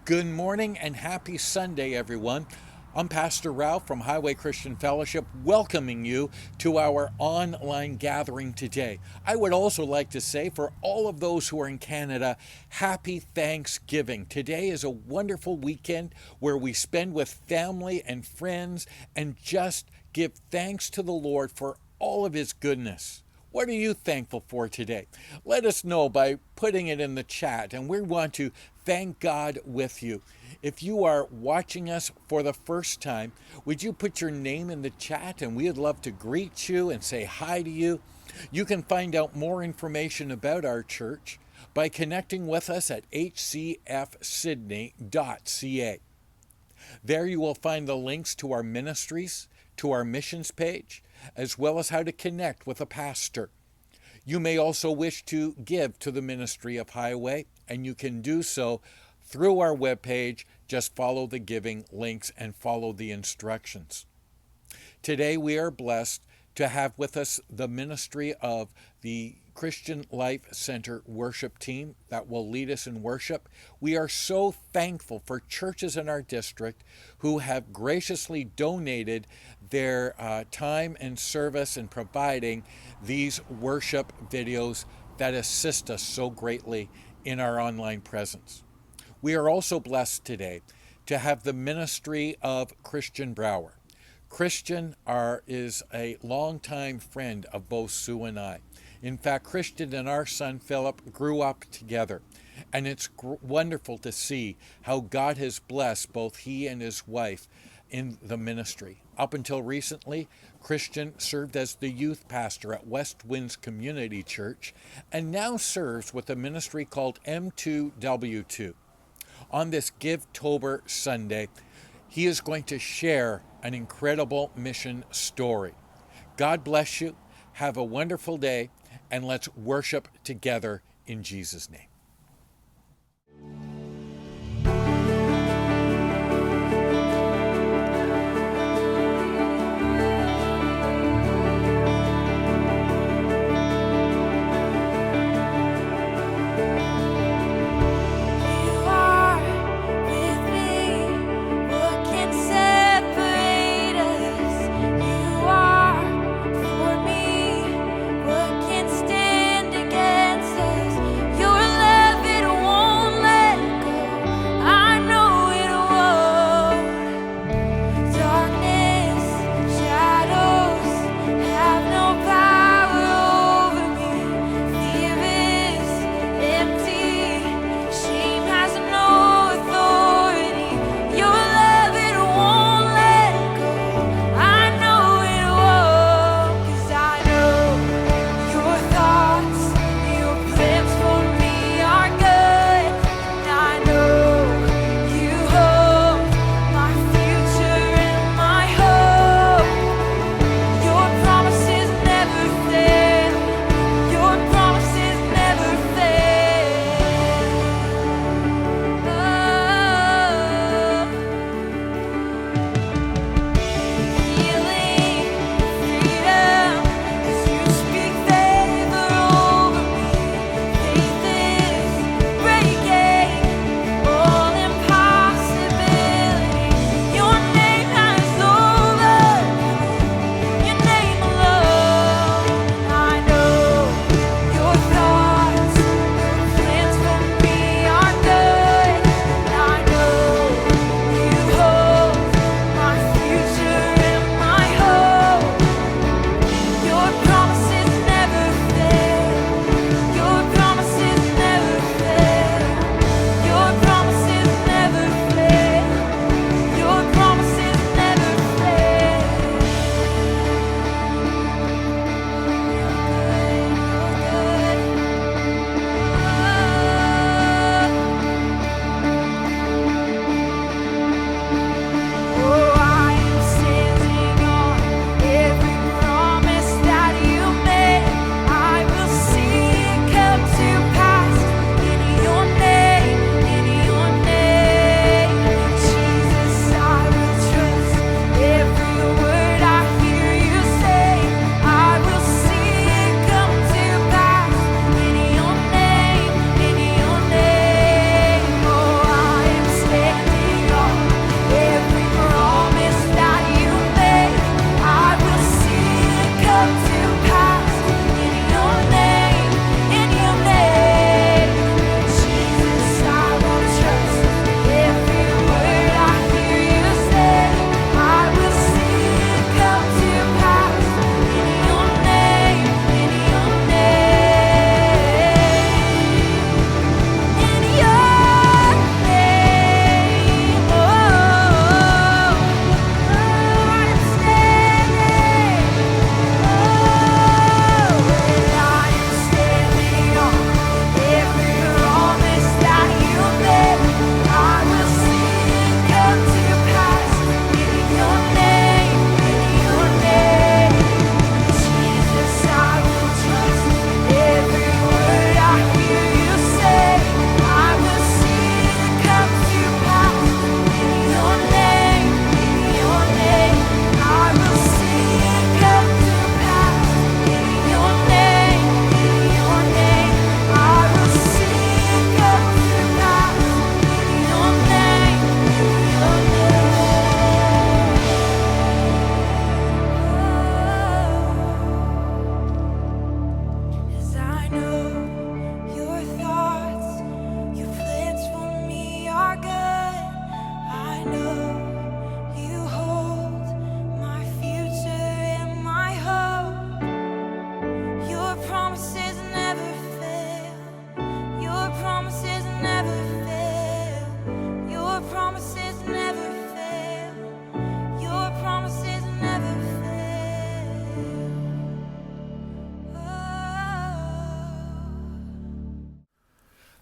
Good morning and happy Sunday, everyone. I'm Pastor Ralph from Highway Christian Fellowship, welcoming you to our online gathering today. I would also like to say, for all of those who are in Canada, happy Thanksgiving. Today is a wonderful weekend where we spend with family and friends and just give thanks to the Lord for all of His goodness. What are you thankful for today? Let us know by putting it in the chat, and we want to thank God with you. If you are watching us for the first time, would you put your name in the chat, and we'd love to greet you and say hi to you. You can find out more information about our church by connecting with us at hcfsydney.ca. There you will find the links to our ministries, to our missions page, as well as how to connect with a pastor. You may also wish to give to the ministry of Highway, and you can do so through our webpage. Just follow the giving links and follow the instructions. Today we are blessed to have with us the ministry of the Christian Life Center worship team that will lead us in worship. We are so thankful for churches in our district who have graciously donated their time and service in providing these worship videos that assist us so greatly in our online presence. We are also blessed today to have the ministry of Christian Brouwer. Christian is a longtime friend of both Sue and I. In fact, Christian and our son Philip grew up together, and it's wonderful to see how God has blessed both he and his wife in the ministry. Up until recently, Christian served as the youth pastor at West Winds Community Church and now serves with a ministry called M2W2. On this Give-tober Sunday, he is going to share an incredible mission story. God bless you. Have a wonderful day, and let's worship together in Jesus' name. Your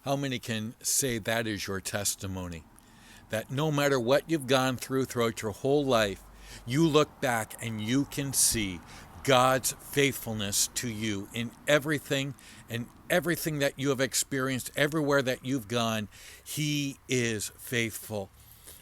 How many can say that is your testimony? That no matter what you've gone through throughout your whole life, you look back and you can see God's faithfulness to you in everything and everything that you have experienced, everywhere that you've gone. He is faithful.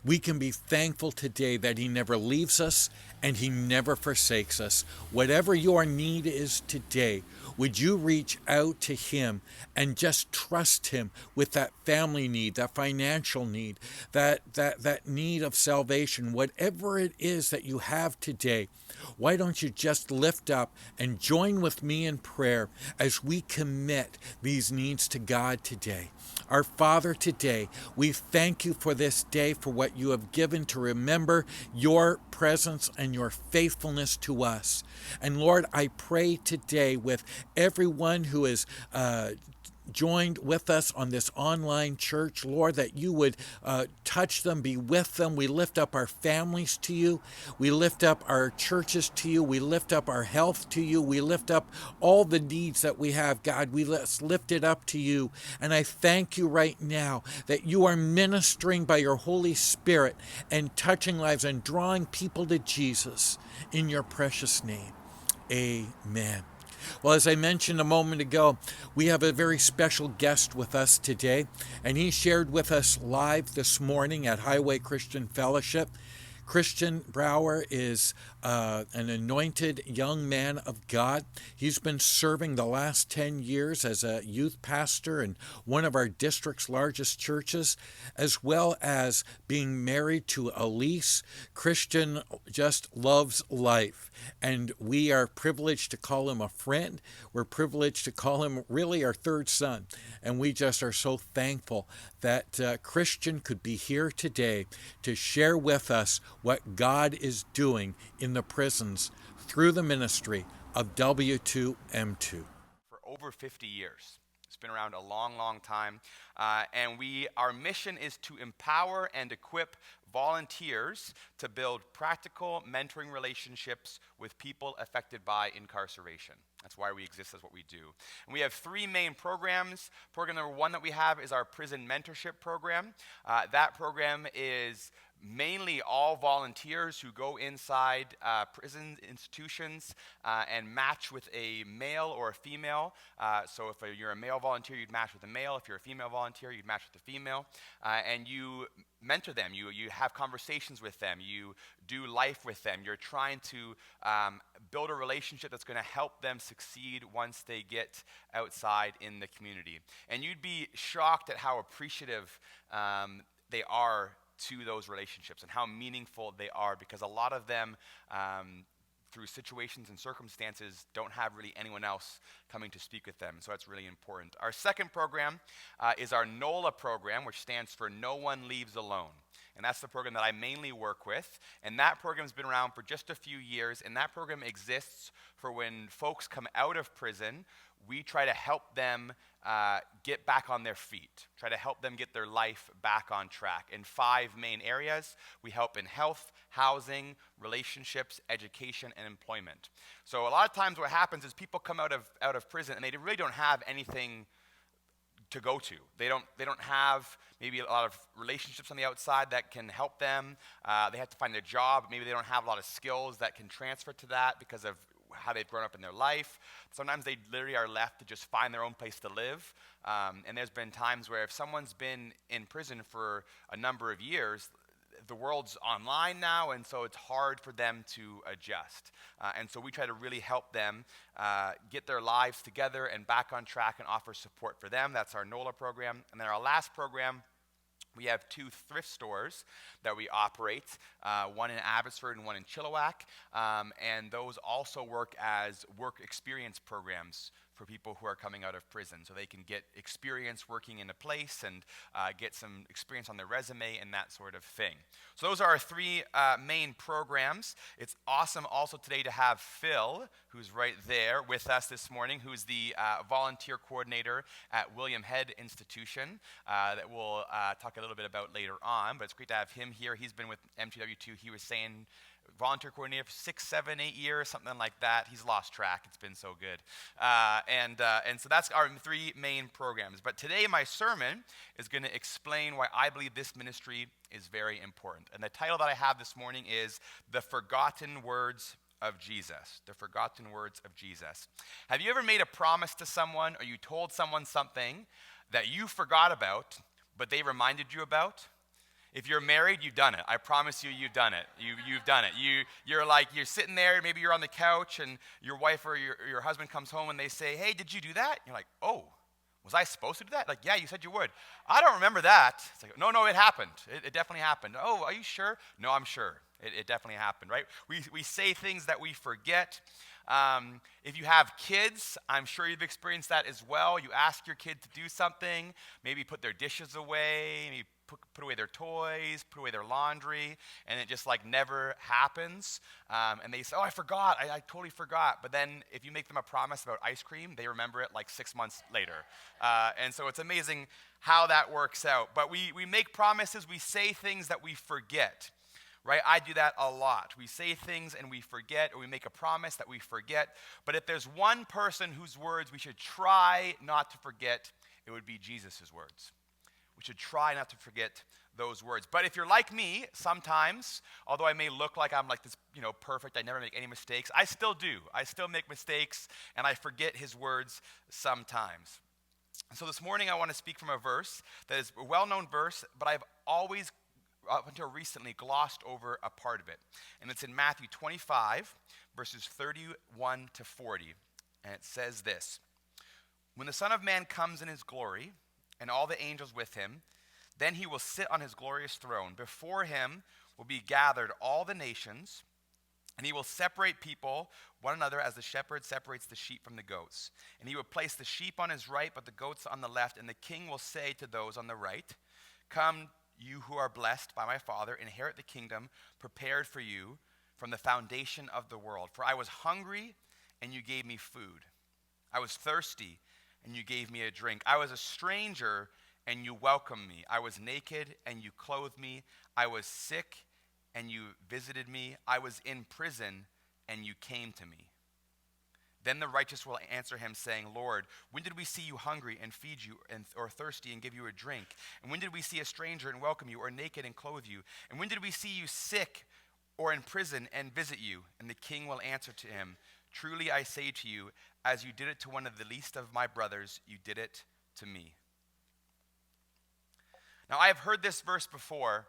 We can be thankful today that He never leaves us and He never forsakes us. Whatever your need is today, would you reach out to Him and just trust Him with that family need, that financial need, that need of salvation, whatever it is that you have today? Why don't you just lift up and join with me in prayer as we commit these needs to God today? Our Father, today, we thank you for this day, for what you have given to remember your presence and your faithfulness to us. And Lord, I pray today with everyone who is joined with us on this online church, Lord, that you would touch them, be with them. We lift up our families to you. We lift up our churches to you. We lift up our health to you. We lift up all the needs that we have, God. We let's lift it up to you. And I thank you right now that you are ministering by your Holy Spirit and touching lives and drawing people to Jesus in your precious name. Amen. Well, as I mentioned a moment ago, we have a very special guest with us today, and he shared with us live this morning at Highway Christian Fellowship. Christian Brouwer is an anointed young man of God. He's been serving the last 10 years as a youth pastor in one of our district's largest churches, as well as being married to Elise. Christian just loves life, and we are privileged to call him a friend. We're privileged to call him really our third son, and we just are so thankful that Christian could be here today to share with us what God is doing in the prisons through the ministry of W2M2. For over 50 years. It's been around a long, long time. And our mission is to empower and equip volunteers to build practical mentoring relationships with people affected by incarceration. That's why we exist, that's what we do. And we have three main programs. Program number one that we have is our prison mentorship program. That program is mainly all volunteers who go inside prison institutions and match with a male or a female. So if you're a male volunteer, you'd match with a male. If you're a female volunteer, you'd match with a female. And you mentor them. You have conversations with them. You do life with them. You're trying to build a relationship that's going to help them succeed once they get outside in the community. And you'd be shocked at how appreciative they are to those relationships and how meaningful they are, because a lot of them through situations and circumstances don't have really anyone else coming to speak with them. So that's really important. Our second program is our NOLA program, which stands for No One Leaves Alone. And that's the program that I mainly work with. And that program's been around for just a few years. And that program exists for when folks come out of prison. We try to help them get back on their feet, try to help them get their life back on track in 5 main areas. We help in health, housing, relationships, education, and employment. So a lot of times what happens is people come out of prison and they really don't have anything to go to. They don't have maybe a lot of relationships on the outside that can help them. They have to find a job. Maybe they don't have a lot of skills that can transfer to that because of how they've grown up in their life. Sometimes they literally are left to just find their own place to live. And there's been times where if someone's been in prison for a number of years, the world's online now, and so it's hard for them to adjust. And so we try to really help them get their lives together and back on track and offer support for them. That's our NOLA program. And then our last program, we have 2 thrift stores that we operate, one in Abbotsford and one in Chilliwack, and those also work as work experience programs for people who are coming out of prison, so they can get experience working in a place and get some experience on their resume and that sort of thing. So those are our 3 main programs. It's awesome also today to have Phil, who's right there with us this morning, who's the volunteer coordinator at William Head Institution that we'll talk a little bit about later on, but it's great to have him here. He's been with M2W2. He was saying volunteer coordinator for 6, 7, 8 years, something like that. He's lost track. It's been so good. And so that's our 3 main programs. But today my sermon is going to explain why I believe this ministry is very important. And the title that I have this morning is The Forgotten Words of Jesus. The Forgotten Words of Jesus. Have you ever made a promise to someone, or you told someone something that you forgot about, but they reminded you about? If you're married, you've done it. I promise you, you've done it. You've done it. You're sitting there, maybe you're on the couch, and your wife or your husband comes home and they say, hey, did you do that? You're like, oh, was I supposed to do that? Like, yeah, you said you would. I don't remember that. It's like, no, it happened. It definitely happened. Oh, are you sure? No, I'm sure. It definitely happened, right? We say things that we forget. If you have kids, I'm sure you've experienced that as well. You ask your kid to do something, maybe put their dishes away, maybe put away their toys, put away their laundry, and it just like never happens. And they say, oh, I forgot, I totally forgot. But then if you make them a promise about ice cream, they remember it like 6 months later. And so it's amazing how that works out. But we make promises, we say things that we forget. Right? I do that a lot. We say things and we forget, or we make a promise that we forget. But if there's one person whose words we should try not to forget, it would be Jesus' words. We should try not to forget those words. But if you're like me, sometimes, although I may look like I'm like this, perfect, I never make any mistakes, I still do. I still make mistakes, and I forget his words sometimes. So this morning I want to speak from a verse that is a well-known verse, but I've always up until recently glossed over a part of it. And it's in Matthew 25, verses 31 to 40. And it says this: when the Son of Man comes in his glory, and all the angels with him, then he will sit on his glorious throne. Before him will be gathered all the nations, and he will separate people, one another, as the shepherd separates the sheep from the goats. And he will place the sheep on his right, but the goats on the left. And the king will say to those on the right, come, you who are blessed by my Father, inherit the kingdom prepared for you from the foundation of the world. For I was hungry, and you gave me food. I was thirsty, and you gave me a drink. I was a stranger, and you welcomed me. I was naked, and you clothed me. I was sick, and you visited me. I was in prison, and you came to me. Then the righteous will answer him, saying, Lord, when did we see you hungry and feed you, or thirsty and give you a drink? And when did we see a stranger and welcome you, or naked and clothe you? And when did we see you sick or in prison and visit you? And the king will answer to him, truly I say to you, as you did it to one of the least of my brothers, you did it to me. Now I have heard this verse before.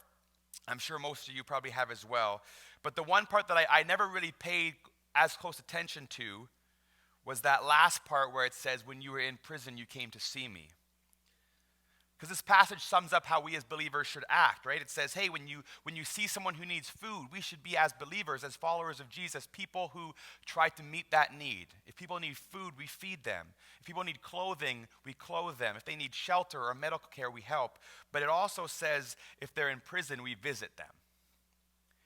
I'm sure most of you probably have as well. But the one part that I never really paid as close attention to was that last part where it says, when you were in prison, you came to see me. Because this passage sums up how we as believers should act, right? It says, hey, when you see someone who needs food, we should be, as believers, as followers of Jesus, people who try to meet that need. If people need food, we feed them. If people need clothing, we clothe them. If they need shelter or medical care, we help. But it also says, if they're in prison, we visit them.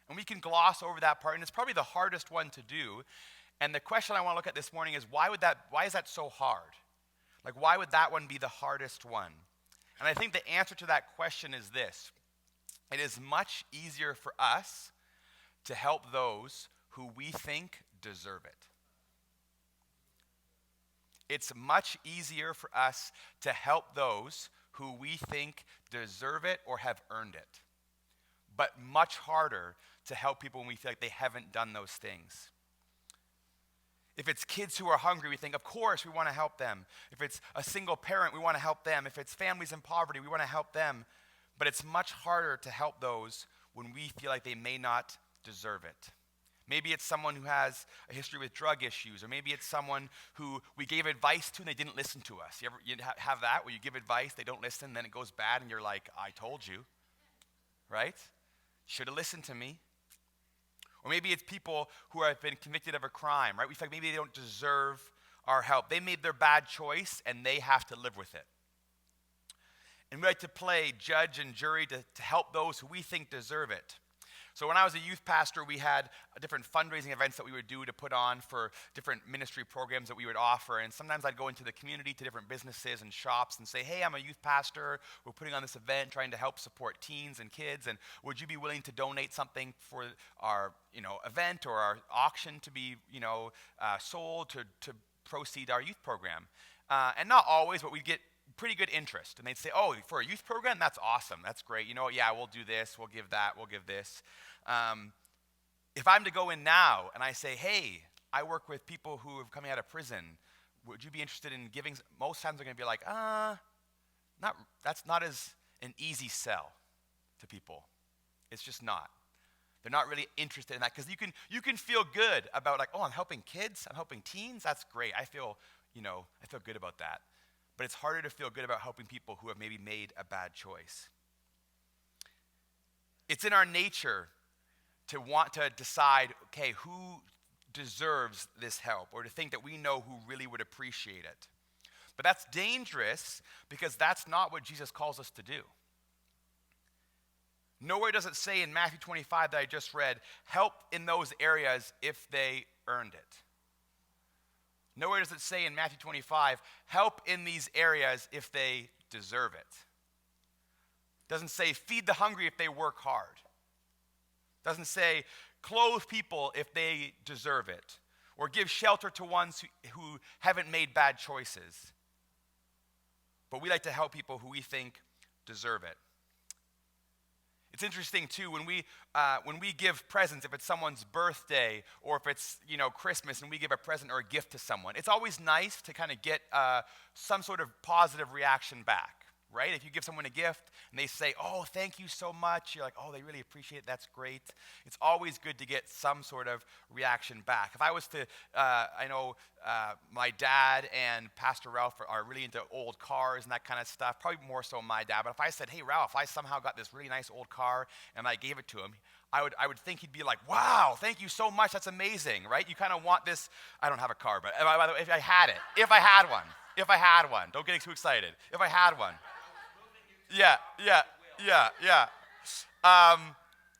And we can gloss over that part, and it's probably the hardest one to do. And the question I want to look at this morning is, why is that so hard? Like, why would that one be the hardest one? And I think the answer to that question is this: it is much easier for us to help those who we think deserve it. It's much easier for us to help those who we think deserve it or have earned it, but much harder to help people when we feel like they haven't done those things. If it's kids who are hungry, we think, of course, we want to help them. If it's a single parent, we want to help them. If it's families in poverty, we want to help them. But it's much harder to help those when we feel like they may not deserve it. Maybe it's someone who has a history with drug issues, or maybe it's someone who we gave advice to and they didn't listen to us. You have that where you give advice, they don't listen, then it goes bad, and you're like, I told you, right? Should have listened to me. Or maybe it's people who have been convicted of a crime, right? We feel like maybe they don't deserve our help. They made their bad choice, and they have to live with it. And we like to play judge and jury to help those who we think deserve it. So when I was a youth pastor, we had different fundraising events that we would do to put on for different ministry programs that we would offer. And sometimes I'd go into the community to different businesses and shops and say, hey, I'm a youth pastor. We're putting on this event trying to help support teens and kids. And would you be willing to donate something for our event or our auction to be sold to proceed our youth program? And not always, but we'd get pretty good interest. And they'd say, oh, for a youth program? That's awesome. That's great. You know what? Yeah, we'll do this. We'll give that. We'll give this. If I'm to go in now and I say, hey, I work with people who are coming out of prison, would you be interested in giving? Most times they're going to be like, that's not as an easy sell to people. It's just not. They're not really interested in that because you can feel good about like, oh, I'm helping kids. I'm helping teens. That's great. I feel good about that. But it's harder to feel good about helping people who have maybe made a bad choice. It's in our nature to want to decide, okay, who deserves this help, or to think that we know who really would appreciate it. But that's dangerous because that's not what Jesus calls us to do. Nowhere does it say in Matthew 25 that I just read, help in those areas if they earned it. Nowhere does it say in Matthew 25, help in these areas if they deserve it. It doesn't say feed the hungry if they work hard. It doesn't say clothe people if they deserve it. Or give shelter to ones who haven't made bad choices. But we like to help people who we think deserve it. It's interesting too when we give presents, if it's someone's birthday or if it's Christmas and we give a present or a gift to someone, it's always nice to kind of get some sort of positive reaction back, right? If you give someone a gift and they say, "Oh, thank you so much," you're like, "Oh, they really appreciate it. That's great." It's always good to get some sort of reaction back. If I was to, I know my dad and Pastor Ralph are really into old cars and that kind of stuff. Probably more so my dad. But if I said, "Hey, Ralph, I somehow got this really nice old car," and I gave it to him, I would think he'd be like, "Wow, thank you so much. That's amazing," right? You kind of want this. I don't have a car, but by the way, if I had one, don't get too excited. If I had one. Yeah.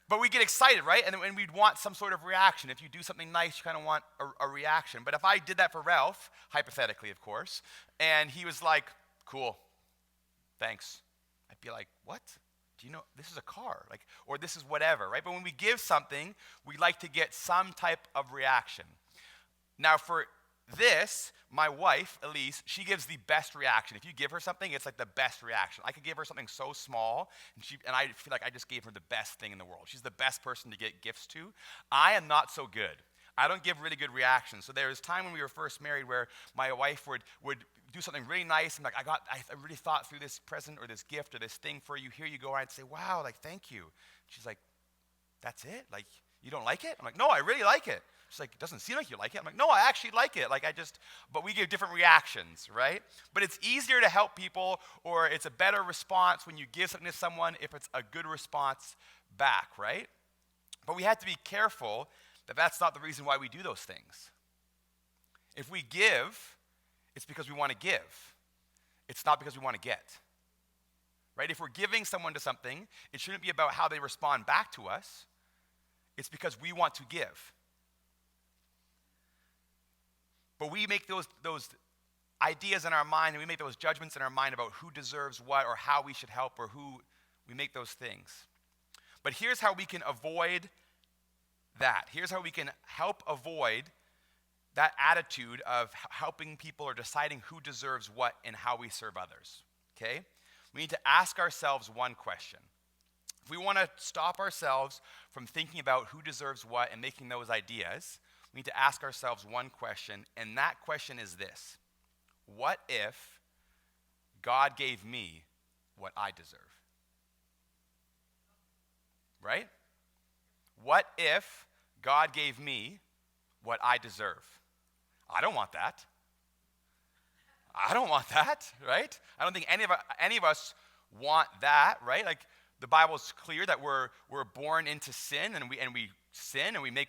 But we get excited, right? And we'd want some sort of reaction. If you do something nice, you kind of want a reaction. But if I did that for Ralph, hypothetically, of course, and he was like, "Cool, thanks," I'd be like, "What? Do you know this is a car?" Or this is whatever, right? But when we give something, we like to get some type of reaction. Now, for this, my wife, Elise, she gives the best reaction. If you give her something, it's like the best reaction. I could give her something so small, and I feel like I just gave her the best thing in the world. She's the best person to get gifts to. I am not so good. I don't give really good reactions. So there was a time when we were first married where my wife would do something really nice, and I really thought through this present or this gift or this thing for you. Here you go. And I'd say, "Wow, thank you." She's like, "That's it? You don't like it?" I'm like, "No, I really like it." She's like, "It doesn't seem like you like it." I'm like, "No, I actually like it." But we give different reactions, right? But it's easier to help people, or it's a better response when you give something to someone if it's a good response back, right? But we have to be careful that that's not the reason why we do those things. If we give, it's because we want to give. It's not because we want to get, right? If we're giving someone to something, it shouldn't be about how they respond back to us. It's because we want to give. But we make those ideas in our mind, and we make those judgments in our mind about who deserves what or how we should help or who we make those things. But here's how we can avoid that. Here's how we can help avoid that attitude of helping people or deciding who deserves what and how we serve others, okay? We need to ask ourselves one question. If we want to stop ourselves from thinking about who deserves what and making those ideas, we need to ask ourselves one question, and that question is this: what if God gave me what I deserve? Right? What if God gave me what I deserve? I don't want that. I don't want that, right? I don't think any of us want that, right? The Bible's clear that we're born into sin, and we sin and we make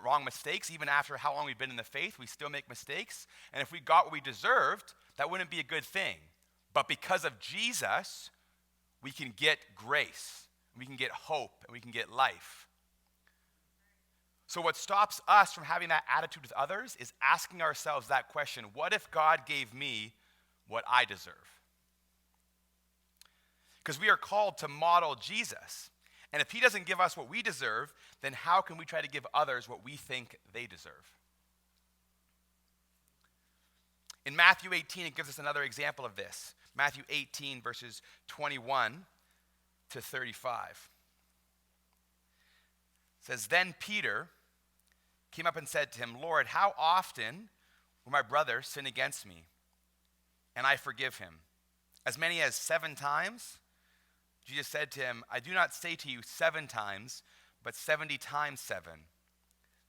wrong mistakes. Even after how long we've been in the faith, we still make mistakes. And if we got what we deserved, that wouldn't be a good thing. But because of Jesus, we can get grace, we can get hope, and we can get life. So what stops us from having that attitude with others is asking ourselves that question: what if God gave me what I deserve? Because we are called to model Jesus. And if he doesn't give us what we deserve, then how can we try to give others what we think they deserve? In Matthew 18, it gives us another example of this. Matthew 18, verses 21 to 35. It says, "Then Peter came up and said to him, 'Lord, how often will my brother sin against me, and I forgive him? As many as 7 times?' Jesus said to him, 'I do not say to you 7 times, but 70 times 7.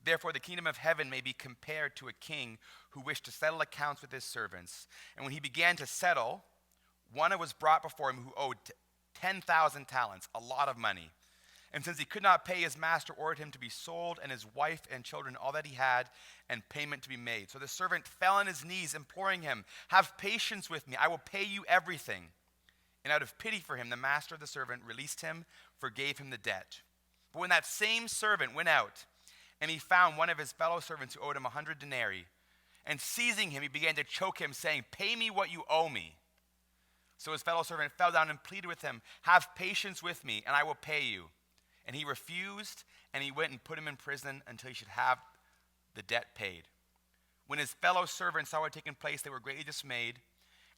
Therefore the kingdom of heaven may be compared to a king who wished to settle accounts with his servants. And when he began to settle, one was brought before him who owed 10,000 talents, a lot of money. And since he could not pay, his master ordered him to be sold, and his wife and children, all that he had, and payment to be made. So the servant fell on his knees, imploring him, 'Have patience with me, I will pay you everything.' And out of pity for him, the master of the servant released him, forgave him the debt. But when that same servant went out, and he found one of his fellow servants who owed him 100 denarii, and seizing him, he began to choke him, saying, 'Pay me what you owe me.' So his fellow servant fell down and pleaded with him, 'Have patience with me, and I will pay you.' And he refused, and he went and put him in prison until he should have the debt paid. When his fellow servants saw what had taken place, they were greatly dismayed,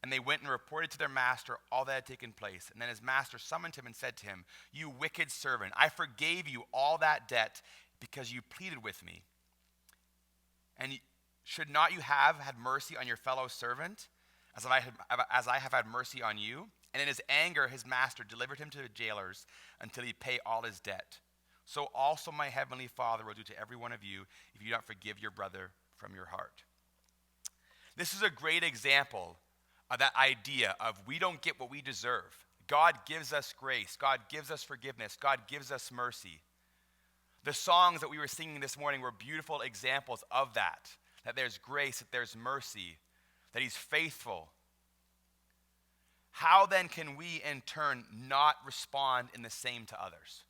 and they went and reported to their master all that had taken place. And then his master summoned him and said to him, 'You wicked servant, I forgave you all that debt because you pleaded with me. And should not you have had mercy on your fellow servant, as I have had mercy on you?' And in his anger, his master delivered him to the jailers until he pay all his debt. So also my heavenly Father will do to every one of you if you don't forgive your brother from your heart." This is a great example of that idea of we don't get what we deserve. God gives us grace. God gives us forgiveness. God gives us mercy. The songs that we were singing this morning were beautiful examples of that there's grace, that there's mercy, that he's faithful. How then can we in turn not respond in the same to others?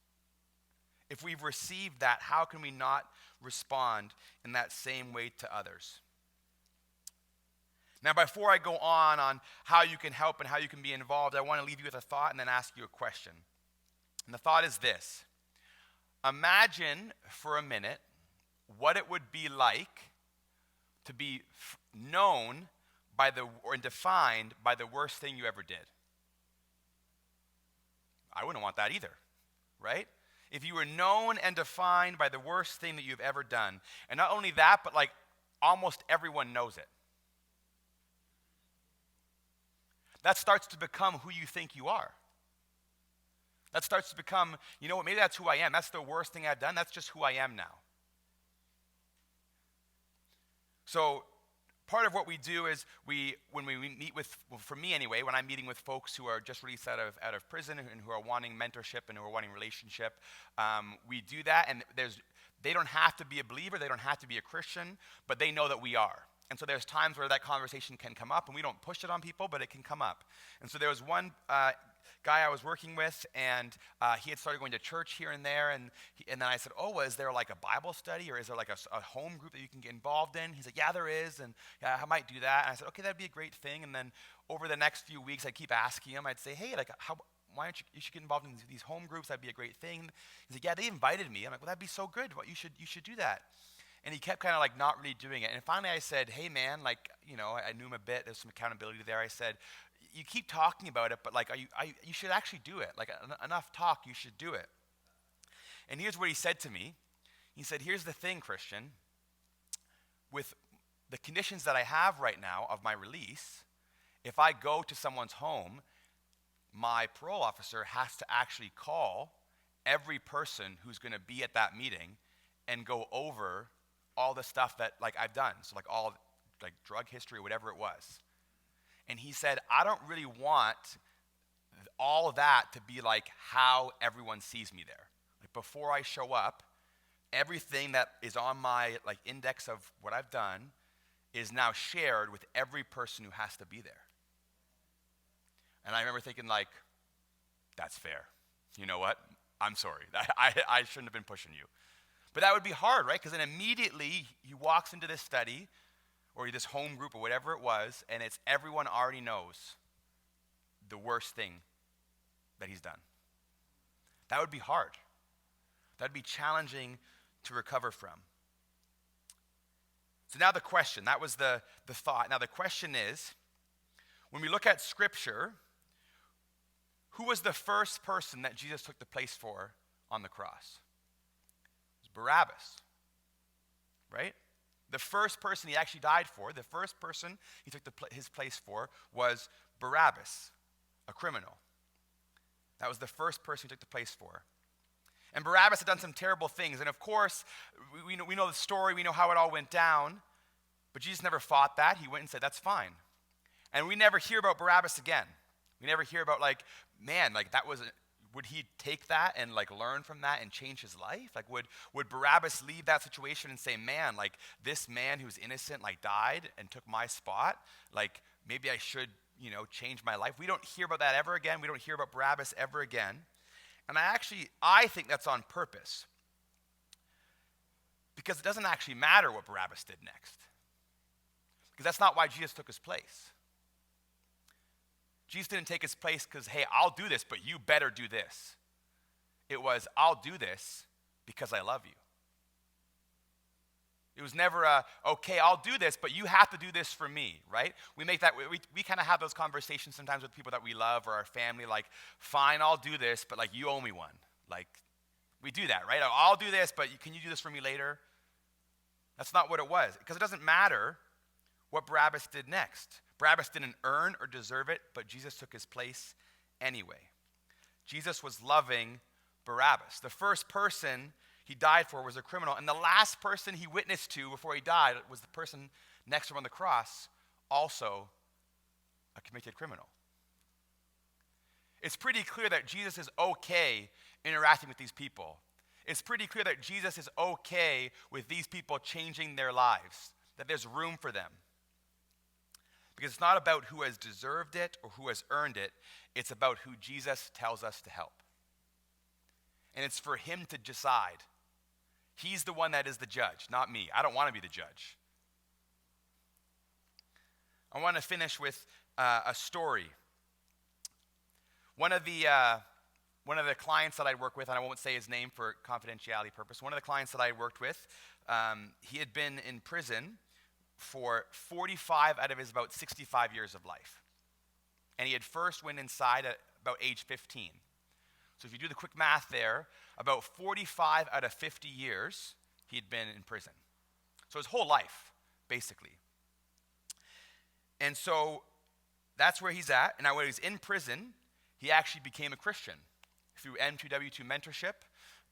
If we've received that, how can we not respond in that same way to others? Now, before I go on how you can help and how you can be involved, I want to leave you with a thought and then ask you a question. And the thought is this: imagine for a minute what it would be like to be known by or defined by the worst thing you ever did. I wouldn't want that either, right? If you were known and defined by the worst thing that you've ever done, and not only that, but like almost everyone knows it. That starts to become who you think you are. That starts to become, you know what, maybe that's who I am. That's the worst thing I've done. That's just who I am now. So part of what we do is when we meet with, well, for me anyway, when I'm meeting with folks who are just released out of prison and who are wanting mentorship and who are wanting relationship, we do that, and they don't have to be a believer, they don't have to be a Christian, but they know that we are. And so there's times where that conversation can come up, and we don't push it on people, but it can come up. And so there was one guy I was working with, and he had started going to church here and there, and then I said, "Oh, is there like a Bible study, or is there like a home group that you can get involved in?" He's like, "Yeah, there is, and yeah, I might do that." And I said, "Okay, that'd be a great thing." And then over the next few weeks, I'd keep asking him. I'd say, "Hey, like, why don't you should get involved in these home groups? That'd be a great thing." He's like, "Yeah, they invited me." I'm like, "Well, that'd be so good. Well, you should do that." And he kept kind of like not really doing it. And finally I said, "Hey man, like, you know, I knew him a bit. There's some accountability there." I said, "You keep talking about it, but like, you should actually do it. Like, enough talk, you should do it." And here's what he said to me. He said, "Here's the thing, Christian. With the conditions that I have right now of my release, if I go to someone's home, my parole officer has to actually call every person who's going to be at that meeting and go over all the stuff that like I've done. So like all like drug history or whatever it was." And he said, "I don't really want all of that to be like how everyone sees me there. Like before I show up, everything that is on my like index of what I've done is now shared with every person who has to be there." And I remember thinking like, that's fair. You know what? I'm sorry. I shouldn't have been pushing you. But that would be hard, right? Because then immediately he walks into this study or this home group or whatever it was, and it's everyone already knows the worst thing that he's done. That would be hard. That would be challenging to recover from. So now the question, that was the thought. Now the question is, when we look at Scripture, who was the first person that Jesus took the place for on the cross? It was Barabbas, right? The first person he actually died for, the first person he took his place for was Barabbas, a criminal. That was the first person he took the place for. And Barabbas had done some terrible things. And of course, we know the story, we know how it all went down. But Jesus never fought that. He went and said, that's fine. And we never hear about Barabbas again. We never hear about would he take that and learn from that and change his life? Would Barabbas leave that situation and say, man, this man who's innocent died and took my spot? Maybe I should, change my life. We don't hear about that ever again. We don't hear about Barabbas ever again. And I think that's on purpose. Because it doesn't actually matter what Barabbas did next. Because that's not why Jesus took his place. Jesus didn't take his place because, hey, I'll do this, but you better do this. It was, I'll do this because I love you. It was never okay, I'll do this, but you have to do this for me, right? We make that, we kind of have those conversations sometimes with people that we love or our family, fine, I'll do this, but you owe me one. We do that, right? I'll do this, but can you do this for me later? That's not what it was, because it doesn't matter what Barabbas did next. Barabbas didn't earn or deserve it, but Jesus took his place anyway. Jesus was loving Barabbas. The first person he died for was a criminal, and the last person he witnessed to before he died was the person next to him on the cross, also a convicted criminal. It's pretty clear that Jesus is okay interacting with these people. It's pretty clear that Jesus is okay with these people changing their lives, that there's room for them. Because it's not about who has deserved it or who has earned it. It's about who Jesus tells us to help. And it's for him to decide. He's the one that is the judge, not me. I don't want to be the judge. I want to finish with a story. One of the clients that I work with, and I won't say his name for confidentiality purpose, one of the clients that I worked with, he had been in prison for 45 out of his about 65 years of life. And he had first went inside at about age 15. So if you do the quick math there, about 45 out of 50 years he'd been in prison. So his whole life, basically. And so that's where he's at. And now when he's in prison, he actually became a Christian. Through M2W2 mentorship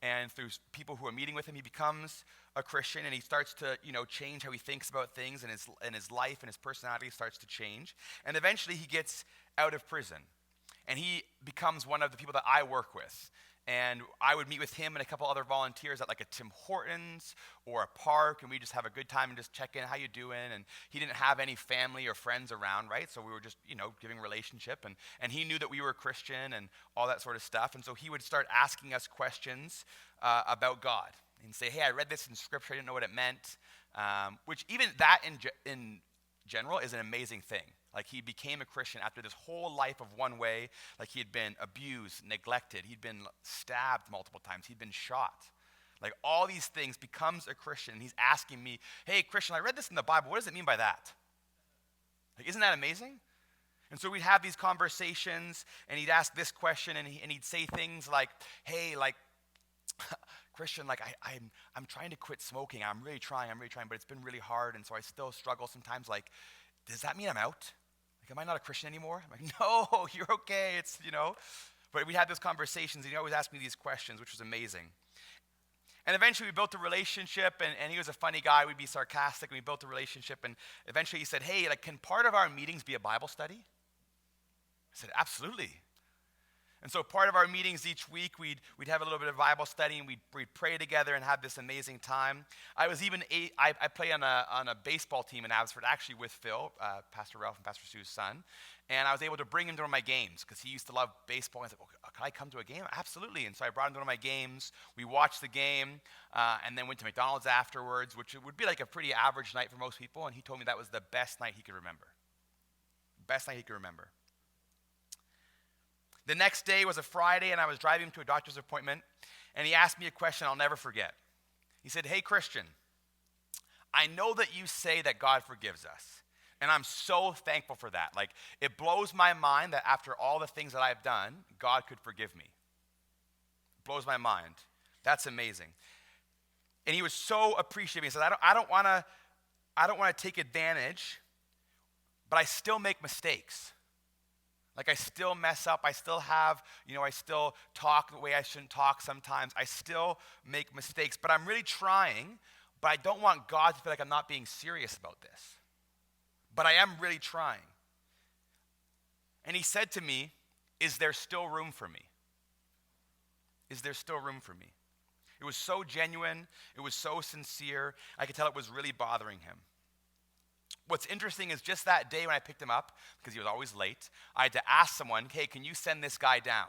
and through people who are meeting with him, he becomes a Christian, and he starts to, change how he thinks about things, and his life and his personality starts to change. And eventually he gets out of prison, and he becomes one of the people that I work with. And I would meet with him and a couple other volunteers at a Tim Hortons or a park, and we just have a good time and just check in, how you doing? And he didn't have any family or friends around, right? So we were just, giving relationship, and he knew that we were Christian and all that sort of stuff. And so he would start asking us questions about God and say, hey, I read this in Scripture, I didn't know what it meant, which even that in general is an amazing thing. He became a Christian after this whole life of one way. He had been abused, neglected. He'd been stabbed multiple times. He'd been shot. All these things, becomes a Christian. And he's asking me, hey, Christian, I read this in the Bible. What does it mean by that? Isn't that amazing? And so we'd have these conversations, and he'd ask this question, and he'd say things like, hey, Christian, I'm trying to quit smoking. I'm really trying, but it's been really hard, and so I still struggle sometimes. Does that mean I'm out? Am I not a Christian anymore? I'm like, no, you're okay. It's. But we had those conversations, and he always asked me these questions, which was amazing. And eventually we built a relationship, and he was a funny guy. We'd be sarcastic, and we built a relationship. And eventually he said, hey, can part of our meetings be a Bible study? I said, absolutely. And so part of our meetings each week, we'd have a little bit of Bible study, and we'd pray together and have this amazing time. I play on a baseball team in Abbotsford, actually with Phil, Pastor Ralph and Pastor Sue's son. And I was able to bring him to one of my games because he used to love baseball. And I said, well, can I come to a game? Absolutely. And so I brought him to one of my games. We watched the game and then went to McDonald's afterwards, which would be like a pretty average night for most people. And he told me that was the best night he could remember. Best night he could remember. The next day was a Friday, and I was driving him to a doctor's appointment, and he asked me a question I'll never forget. He said, hey, Christian, I know that you say that God forgives us, and I'm so thankful for that. Like, it blows my mind that after all the things that I've done, God could forgive me. It blows my mind. That's amazing. And he was so appreciative. He said, I don't want to take advantage, but I still make mistakes. Like, I still mess up. I still have, I still talk the way I shouldn't talk sometimes. I still make mistakes, but I'm really trying, but I don't want God to feel like I'm not being serious about this. But I am really trying. And he said to me, is there still room for me? Is there still room for me? It was so genuine. It was so sincere. I could tell it was really bothering him. What's interesting is just that day when I picked him up, because he was always late, I had to ask someone, hey, can you send this guy down?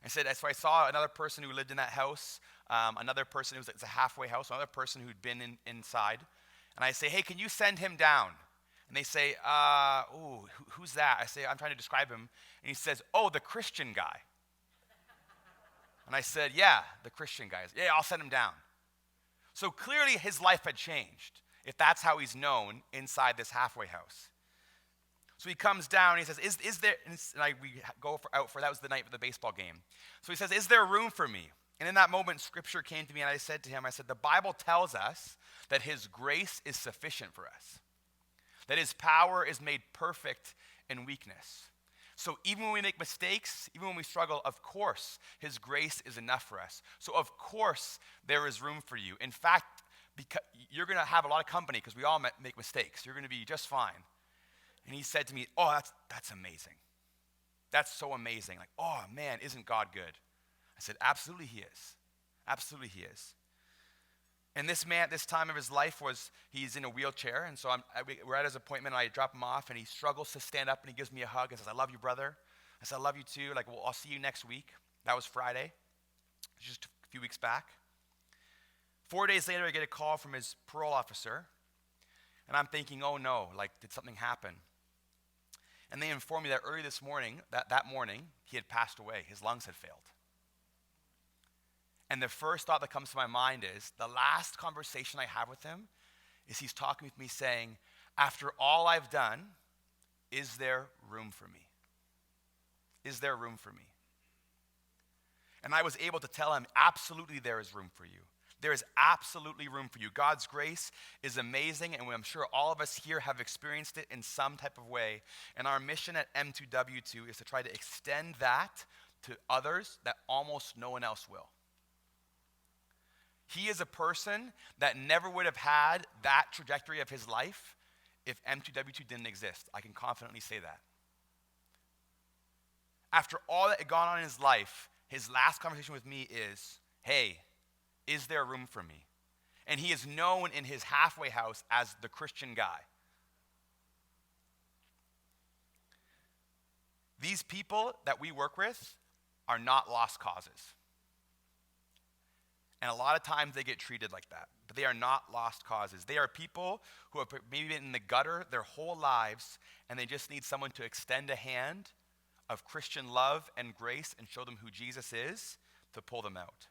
So I saw another person who lived in that house, another person, it's a halfway house, another person who'd been inside. And I say, hey, can you send him down? And they say, who's that? I say, I'm trying to describe him. And he says, oh, the Christian guy. And I said, yeah, the Christian guy. Yeah, I'll send him down. So clearly his life had changed, if that's how he's known inside this halfway house. So he comes down and he says, is there, and we go out for, that was the night of the baseball game. So he says, is there room for me? And in that moment, scripture came to me, and I said to him, the Bible tells us that his grace is sufficient for us, that his power is made perfect in weakness. So even when we make mistakes, even when we struggle, of course, his grace is enough for us. So of course, there is room for you. In fact, because you're going to have a lot of company because we all make mistakes. You're going to be just fine. And he said to me, oh, that's amazing. That's so amazing. Like, oh, man, isn't God good? I said, absolutely he is. Absolutely he is. And this man, this time of his life he's in a wheelchair. And so we're at his appointment, and I drop him off, and he struggles to stand up, and he gives me a hug and says, I love you, brother. I said, I love you too. Like, well, I'll see you next week. That was Friday, just a few weeks back. 4 days later, I get a call from his parole officer, and I'm thinking, oh no, like, did something happen? And they informed me that early this morning, that morning, he had passed away. His lungs had failed. And the first thought that comes to my mind is, the last conversation I have with him is he's talking with me saying, after all I've done, is there room for me? Is there room for me? And I was able to tell him, absolutely there is room for you. There is absolutely room for you. God's grace is amazing, and I'm sure all of us here have experienced it in some type of way. And our mission at M2W2 is to try to extend that to others that almost no one else will. He is a person that never would have had that trajectory of his life if M2W2 didn't exist. I can confidently say that. After all that had gone on in his life, his last conversation with me is, hey, is there room for me? And he is known in his halfway house as the Christian guy. These people that we work with are not lost causes. And a lot of times they get treated like that. But they are not lost causes. They are people who have maybe been in the gutter their whole lives, and they just need someone to extend a hand of Christian love and grace and show them who Jesus is to pull them out.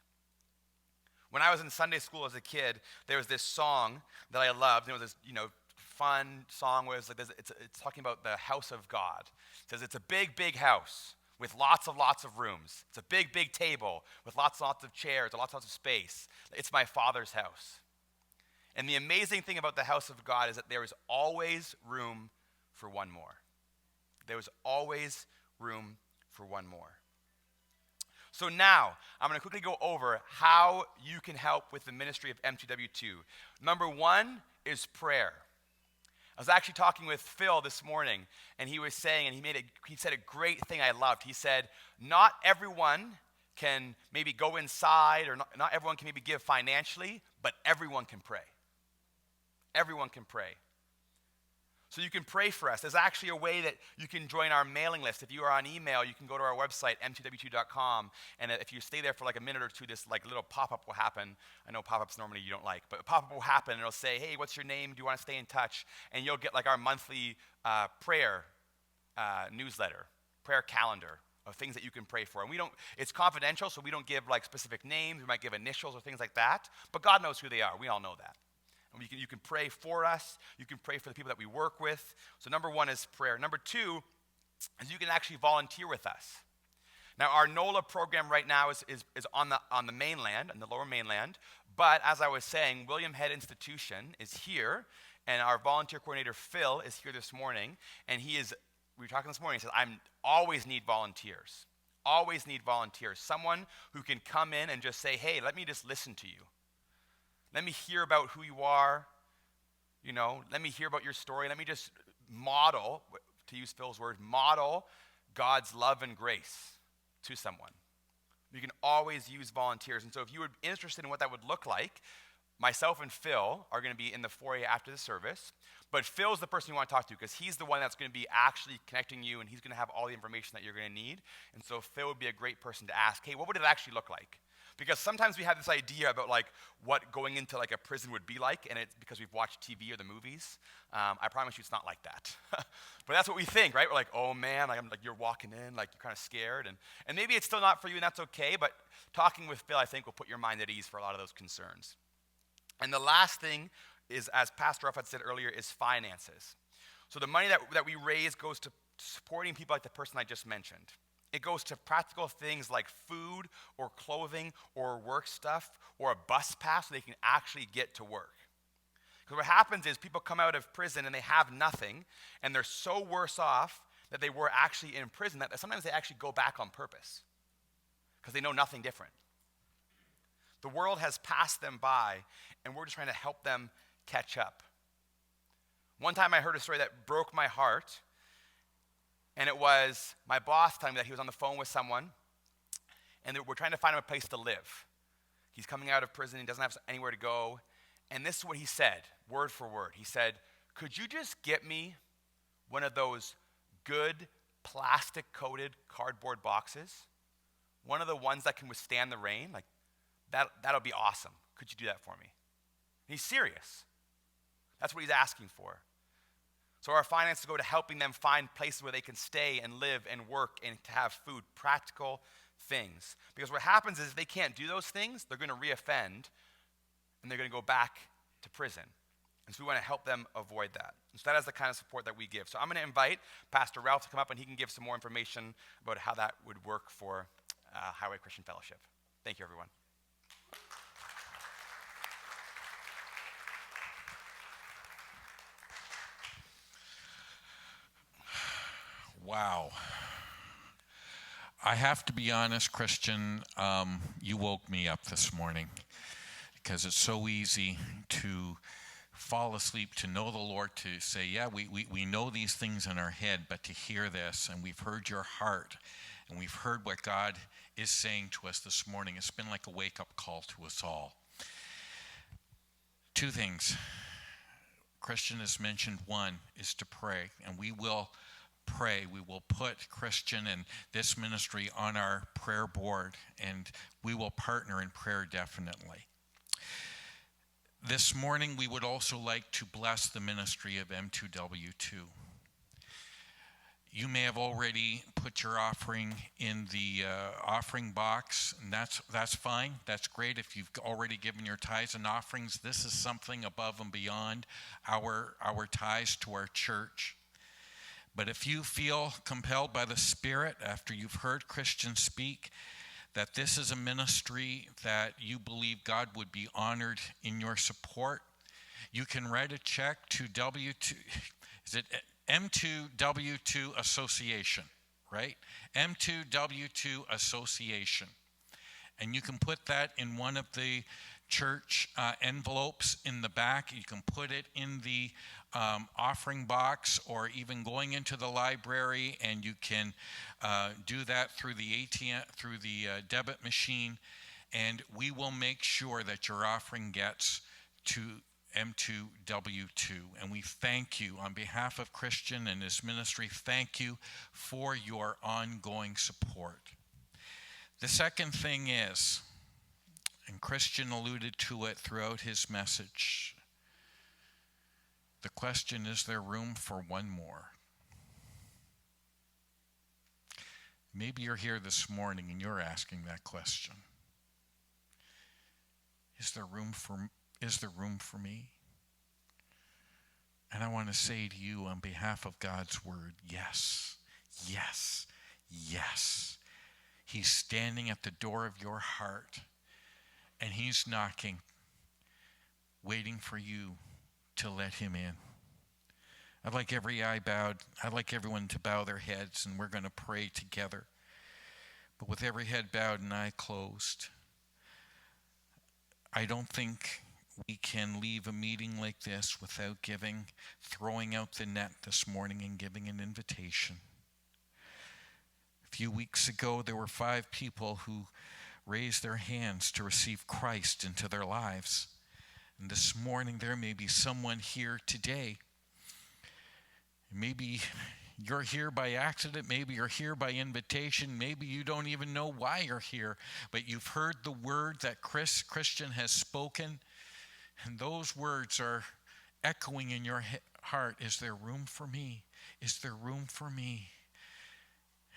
When I was in Sunday school as a kid, there was this song that I loved. And it was this, fun song where it's talking about the house of God. It says it's a big, big house with lots of rooms. It's a big, big table with lots of chairs, lots of space. It's my Father's house. And the amazing thing about the house of God is that there is always room for one more. There is always room for one more. So now, I'm going to quickly go over how you can help with the ministry of M2W2. Number one is prayer. I was actually talking with Phil this morning, and he was saying, and he said a great thing I loved. He said, not everyone can maybe go inside, or not everyone can maybe give financially, but everyone can pray. Everyone can pray. So you can pray for us. There's actually a way that you can join our mailing list. If you are on email, you can go to our website, m2w2.com, and if you stay there for like a minute or two, this like little pop-up will happen. I know pop-ups normally you don't like, but a pop-up will happen, and it'll say, hey, what's your name? Do you want to stay in touch? And you'll get like our monthly prayer newsletter, prayer calendar of things that you can pray for. And it's confidential, so we don't give like specific names. We might give initials or things like that, but God knows who they are. We all know that. And you can pray for us. You can pray for the people that we work with. So number one is prayer. Number two is you can actually volunteer with us. Now, our NOLA program right now is on the mainland, on the lower mainland. But as I was saying, William Head Institution is here, and our volunteer coordinator, Phil, is here this morning. And we were talking this morning, he says, I always need volunteers. Always need volunteers. Someone who can come in and just say, hey, let me just listen to you. Let me hear about who you are. Let me hear about your story. Let me just model, to use Phil's word, model God's love and grace to someone. You can always use volunteers. And so if you were interested in what that would look like, myself and Phil are going to be in the foyer after the service. But Phil's the person you want to talk to because he's the one that's going to be actually connecting you, and he's going to have all the information that you're going to need. And so Phil would be a great person to ask, hey, what would it actually look like? Because sometimes we have this idea about like what going into like a prison would be like, and it's because we've watched TV or the movies. I promise you it's not like that. But that's what we think, right? We're like, oh man, you're walking in, like you're kind of scared. And maybe it's still not for you, and that's okay, but talking with Phil, I think, will put your mind at ease for a lot of those concerns. And the last thing is, as Pastor Ruff had said earlier, is finances. So the money that we raise goes to supporting people like the person I just mentioned. It goes to practical things like food or clothing or work stuff or a bus pass so they can actually get to work. Because what happens is people come out of prison and they have nothing, and they're so worse off that they were actually in prison that sometimes they actually go back on purpose because they know nothing different. The world has passed them by, and we're just trying to help them catch up. One time I heard a story that broke my heart. And it was my boss telling me that he was on the phone with someone, and we're trying to find him a place to live. He's coming out of prison. He doesn't have anywhere to go. And this is what he said, word for word. He said, could you just get me one of those good plastic-coated cardboard boxes? One of the ones that can withstand the rain? Like, that'll be awesome. Could you do that for me? And he's serious. That's what he's asking for. So our finances go to helping them find places where they can stay and live and work and to have food, practical things. Because what happens is if they can't do those things, they're going to reoffend, and they're going to go back to prison. And so we want to help them avoid that. And so that is the kind of support that we give. So I'm going to invite Pastor Ralph to come up, and he can give some more information about how that would work for Highway Christian Fellowship. Thank you, everyone. Wow. I have to be honest, Christian, you woke me up this morning because it's so easy to fall asleep, to know the Lord, to say, yeah, we know these things in our head, but to hear this, and we've heard your heart, and we've heard what God is saying to us this morning. It's been like a wake-up call to us all. Two things. Christian has mentioned. One is to pray, and we will pray. We will put Christian and this ministry on our prayer board, and we will partner in prayer definitely. This morning, we would also like to bless the ministry of M2W2. You may have already put your offering in the offering box, and that's fine. That's great if you've already given your tithes and offerings. This is something above and beyond our tithes to our church. But if you feel compelled by the Spirit after you've heard Christian speak, that this is a ministry that you believe God would be honored in your support, you can write a check to M2W2 Association, right? M2W2 Association. And you can put that in one of the church envelopes in the back. You can put it in the offering box, or even going into the library, and you can do that through the ATM, through the debit machine, and we will make sure that your offering gets to M2W2. And we thank you on behalf of Christian and his ministry. Thank you for your ongoing support. The second thing is, and Christian alluded to it throughout his message, the question, is there room for one more? Maybe you're here this morning and you're asking that question. Is there room for me? And I want to say to you on behalf of God's word, yes, yes, yes. He's standing at the door of your heart, and he's knocking, waiting for you to let him in. I'd like everyone to bow their heads, and we're going to pray together. But with every head bowed and eye closed, I don't think we can leave a meeting like this without throwing out the net this morning and giving an invitation. A few weeks ago, there were 5 people who raised their hands to receive Christ into their lives. And this morning, there may be someone here today. Maybe you're here by accident. Maybe you're here by invitation. Maybe you don't even know why you're here. But you've heard the word that Christian has spoken. And those words are echoing in your heart. Is there room for me? Is there room for me?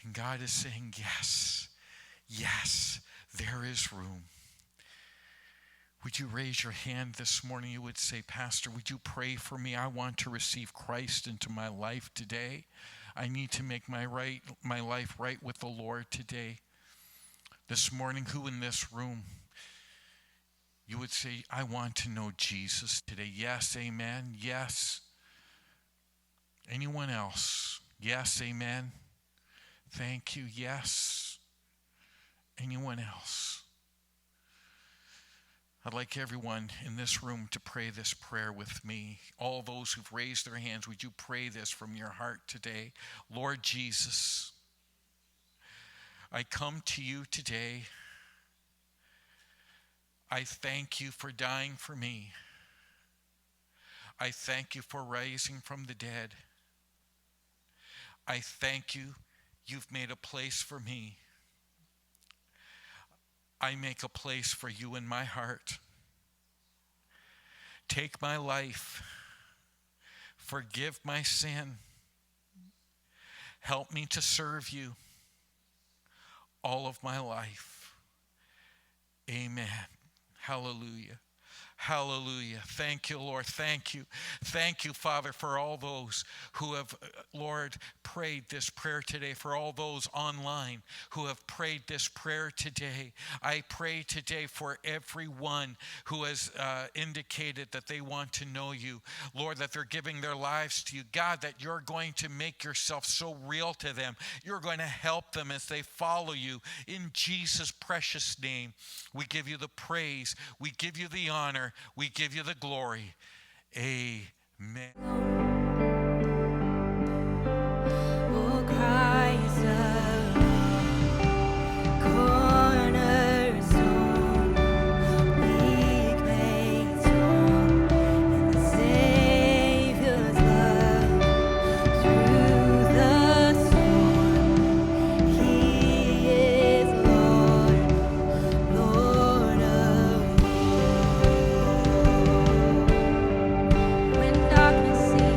And God is saying, yes, yes, there is room. Would you raise your hand this morning? You would say, Pastor, would you pray for me? I want to receive Christ into my life today. I need to make my life right with the Lord today. This morning, who in this room, you would say, I want to know Jesus today? Yes, amen, yes. Anyone else? Yes, amen. Thank you, yes. Anyone else? I'd like everyone in this room to pray this prayer with me. All those who've raised their hands, would you pray this from your heart today? Lord Jesus, I come to you today. I thank you for dying for me. I thank you for rising from the dead. I thank you, you've made a place for me. I make a place for you in my heart. Take my life. Forgive my sin. Help me to serve you all of my life. Amen. Hallelujah. Hallelujah. Thank you, Lord. Thank you. Thank you, Father, for all those who have, Lord, prayed this prayer today, for all those online who have prayed this prayer today. I pray today for everyone who has indicated that they want to know you. Lord, that they're giving their lives to you. God, that you're going to make yourself so real to them. You're going to help them as they follow you. In Jesus' precious name, we give you the praise. We give you the honor. We give you the glory. Amen. Oh, Christ, cornerstone, weak made strong in the Savior's love. Through the storm, He is Lord, Lord of all. When darkness seems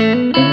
Thank